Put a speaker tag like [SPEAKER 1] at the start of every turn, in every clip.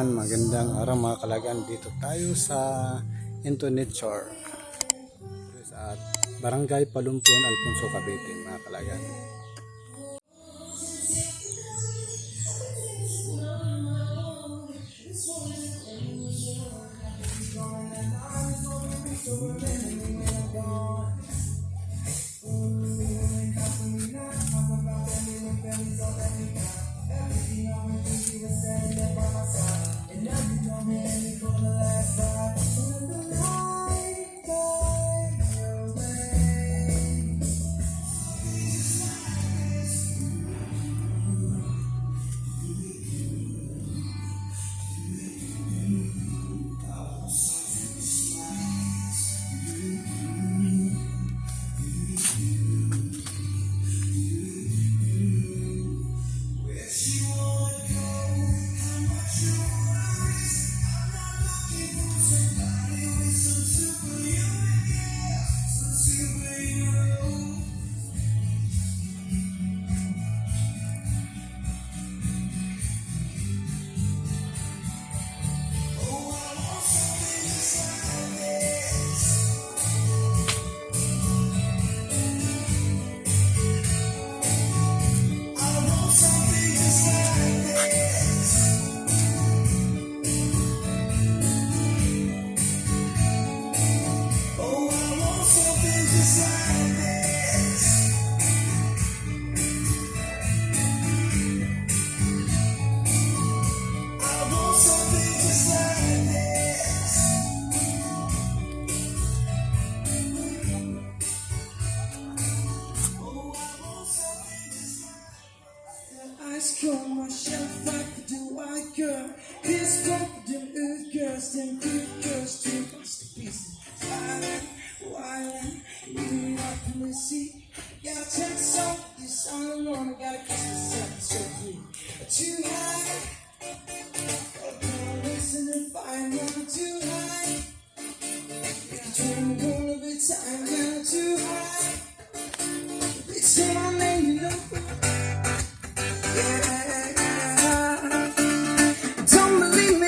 [SPEAKER 1] Kalagan, magandang araw mga Kalagan. Dito tayo sa Into Nature sa Barangay Palumpon, Alfonso, Cavite mga Kalagan.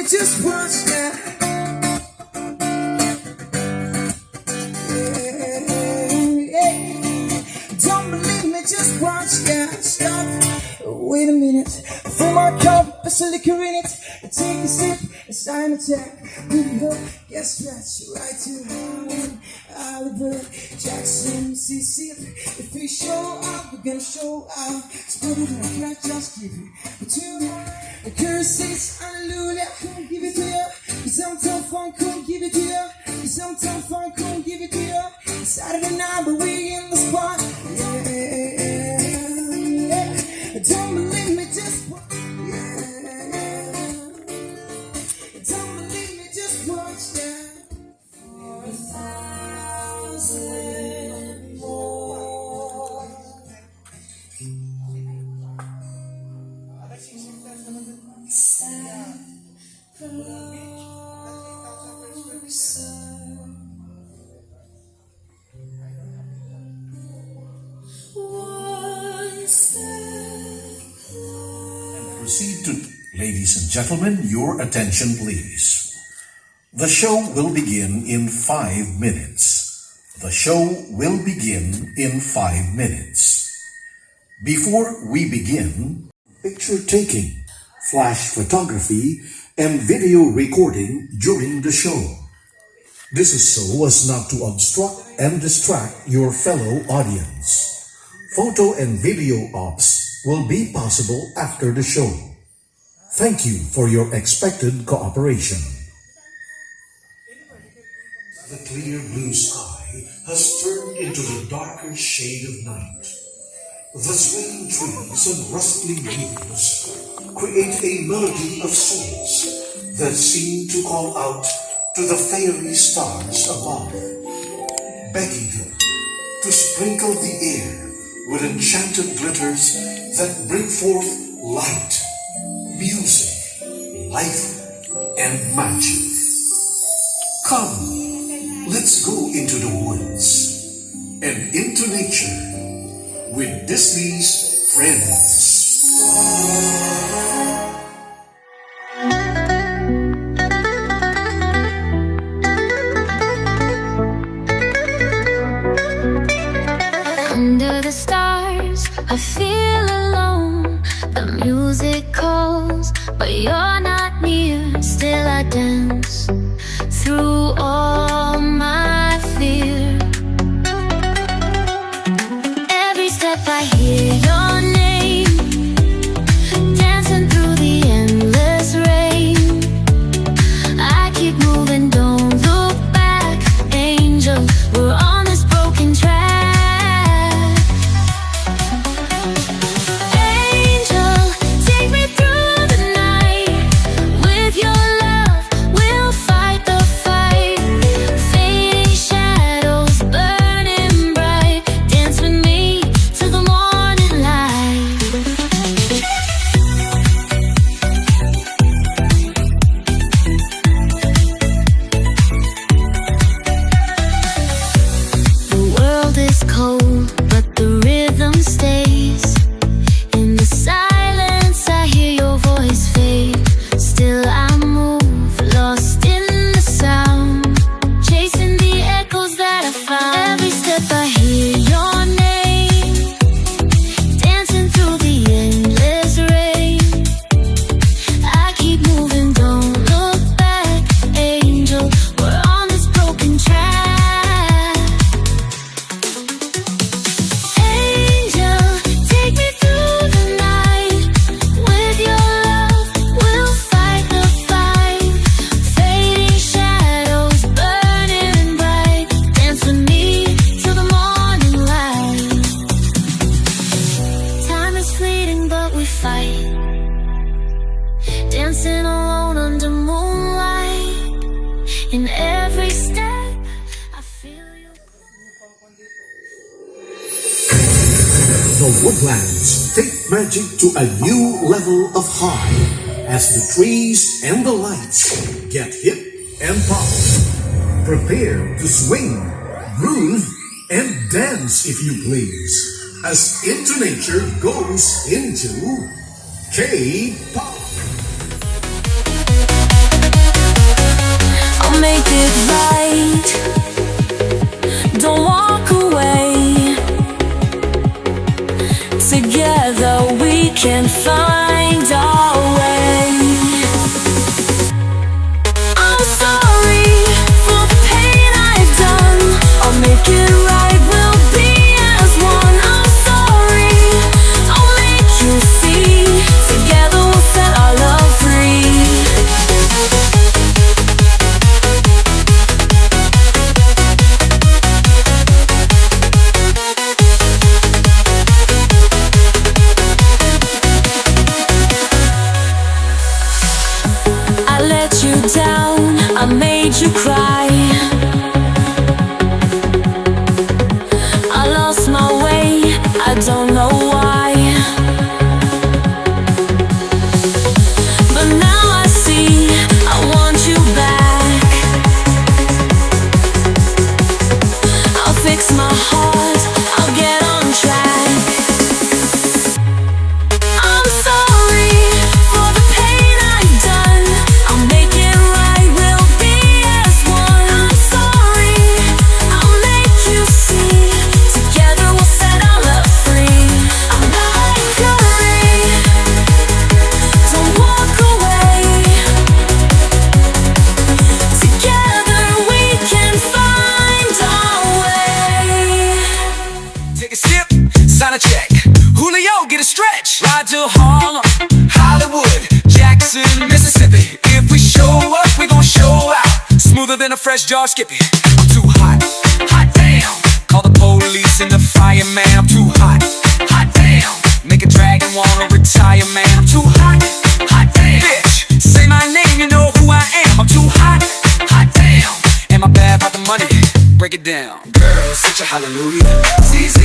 [SPEAKER 2] Just watch now. Don't believe me, just watch now. Stop. Wait a minute. Fill my cup, there's a liquor in it. Take a sip, a sign attack. Good luck, get stretched right to Harlem, Oliver, Jackson, Mississippi. If we show up, we're gonna show out. Split it and I just give it to me. The curses, hallelujah, couldn't give it to you. Cause I'm tough, I couldn't give it to you. Cause I'm tough, I couldn't give it to you. It's Saturday night, but we in the spot. Yeah. Don't believe me, just watch. Yeah. Don't believe me, just watch that. For 1,000 more. Stand closer. One step closer.
[SPEAKER 3] Proceed to, ladies and gentlemen, your attention please. The show will begin in 5 minutes. The show will begin in 5 minutes. Before we begin, picture taking, flash photography, and video recording during the show. This is so as not to obstruct and distract your fellow audience. Photo and video ops will be possible after the show. Thank you for your expected cooperation. The clear blue sky has turned into the darker shade of night. The swaying trees and rustling leaves create a melody of souls that seem to call out to the fairy stars above, begging them to sprinkle the air with enchanted glitters that bring forth light, music, life, and magic. Come, let's go into the woods and into nature with Disney's friends.
[SPEAKER 4] stars, I feel alone. The music calls, but you're not near. Still I dance through all my fear. Every step I hear your name, dancing through the endless rain. I keep moving, don't look back, angel. We're on this broken track. Angel, take me through the night. With your love, we'll fight the fight. Fading shadows, burning bright. Dance with me till the morning light. The world is cold, but the rhythm stays. In the silence, I hear your voice fade. Still I move, lost in the sound, chasing the echoes that I found. Every step I hear your name, dancing through the endless rain. I keep moving, don't look back, angel. We're on this broken track. Angel, take me through the night. With your love, we'll fight the fight. Fading shadows, burning bright. Dance with me till the morning light. Time is fleeting, but we fight. Dancing alone under moonlight. In every step, I feel you.
[SPEAKER 3] The woodlands take magic to a new level of high as the trees and the lights get hip and pop. Prepare to swing, groove, and dance if you please, as Into Nature goes into K-pop.
[SPEAKER 4] I'll make it right. Don't walk away. Together we can find our way. I'm sorry for the pain I've done. I'll make it right, we'll be as one. I'm sorry, I'll make you see. Together we'll set our love free. I let you down, I made you cry. I lost my way, I don't know why. But now I see, I want you back. I'll fix my heart, I'll get on track. I'm sorry for the pain I've done. I'll make it right, we'll be as one. I'm sorry, I'll make you see. Together we'll set our love free. I'm not in hurry, don't walk away. Together we can find our way.
[SPEAKER 5] Take a sip, sign a check. Julio, get a stretch. Ride to Harlem, Hollywood, Jackson, Mississippi. If we show up, we gon' show out. Smoother than a fresh jar Skippy. I'm too hot, hot damn. Call the police and the fireman. I'm too hot, hot damn. Make a dragon wanna retire, man. I'm too hot, hot damn. Bitch, say my name, you know who I am. I'm too hot, hot damn. Am I bad about the money? Break it down. Girls, such a hallelujah. ZZ.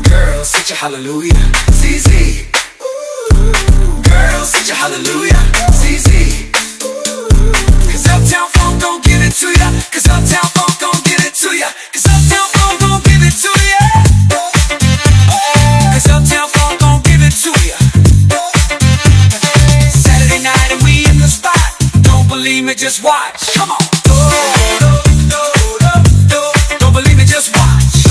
[SPEAKER 5] Girls, such a hallelujah. ZZ. Girls, such a hallelujah. ZZ. Cause Uptown Funk gon' give it to ya. Cause Uptown Funk gon' give it to ya. Cause Uptown Funk gon' give it to ya. Cause Uptown Funk gon' give it to ya. Saturday night and we in the spot. Don't believe me, just watch. Come on. Don't believe me, just watch.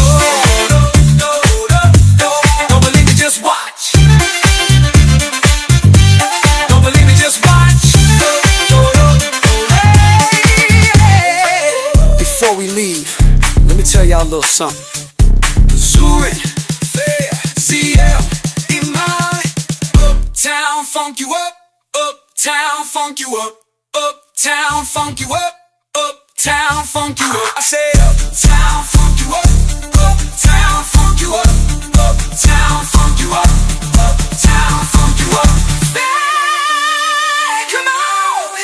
[SPEAKER 5] something. Serene, fair, CL, Imai. Uptown, funk you up. Uptown, funk you up. Uptown, funk you up. Uptown, funk you up. I say uptown, funk you up. Uptown, funk you up. Uptown, funk you up. Uptown, funk you up. Hey, come on,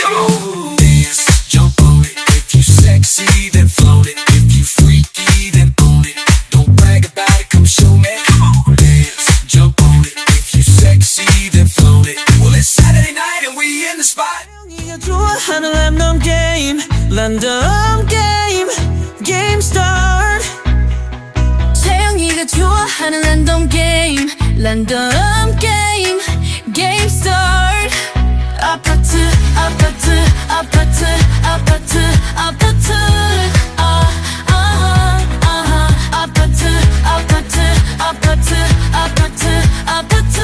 [SPEAKER 5] come on. Dance, jump on it. If you sexy, then float it. If you freaky, then own it. Don't brag about it, come show me. Come on, dance, jump on it. If you sexy, then float it. Well, it's Saturday night and we in the spot.
[SPEAKER 2] 네가 좋아하는 랜덤 게임, 랜덤 게임, 게임 스타트.
[SPEAKER 4] 채영이가 좋아하는 랜덤 게임, 랜덤 게임, 게임 스타트. 아파트, 아파트, 아파트, 아파트, 아파트. 아파트, 아파트, 아파트, 아파트, 아파트.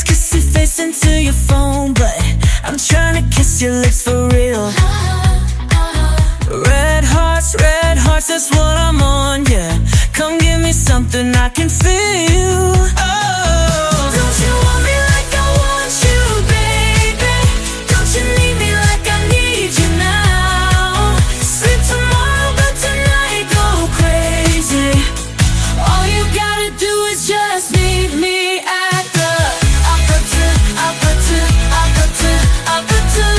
[SPEAKER 2] Kissy face into your phone, but I'm trying to kiss your lips for real. Red hearts, that's what I'm on, yeah. Come give me something I can feel. Oh, don't you want me like I want you, baby? Don't you need me like I need you now? Sleep tomorrow, but tonight go crazy. All you gotta do is just meet me at the aperture, aperture, aperture, aperture.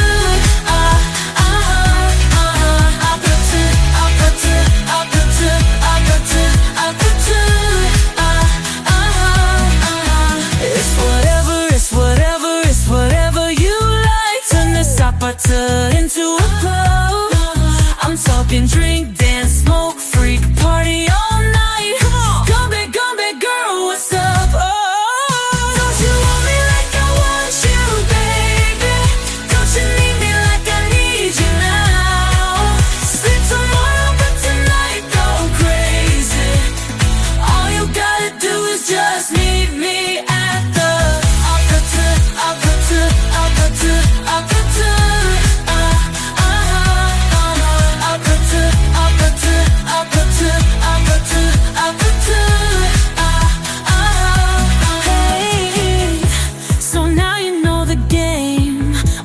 [SPEAKER 2] Into a club. I'm talking drink, dance, smoke, freak, party all night. Come back, girl, what's up? Oh, don't you want me like I want you, baby? Don't you need me like I need you now? Sleep tomorrow, but tonight go crazy. All you gotta do is just meet me at the aperture, aperture, aperture, aperture.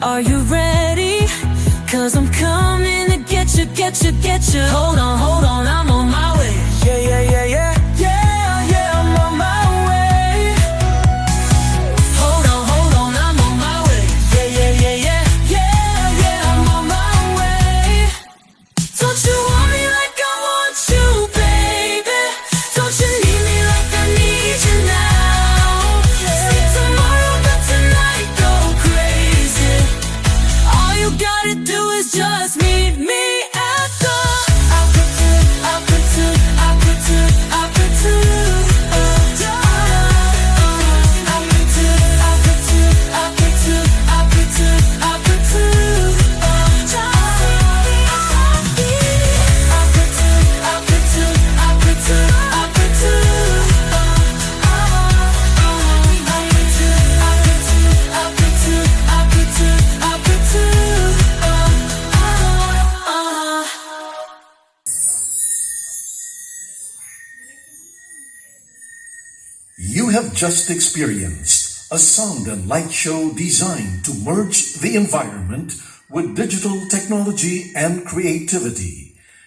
[SPEAKER 2] Are you ready? Cause I'm coming to get you, get you, get you. Hold on, I'm on my way. Yeah, I'm on my way. Hold on, I'm on my way. Yeah, I'm on my way. Don't you want me like I want you, baby? Don't you need me like I need you now? See tomorrow, but tonight go crazy. All you gotta do is just meet me at the aperture, aperture, aperture, aperture. Aperture, aperture, aperture, aperture, aperture. Aperture, aperture, aperture,
[SPEAKER 3] You have just experienced a sound and light show designed to merge the environment with digital technology and creativity.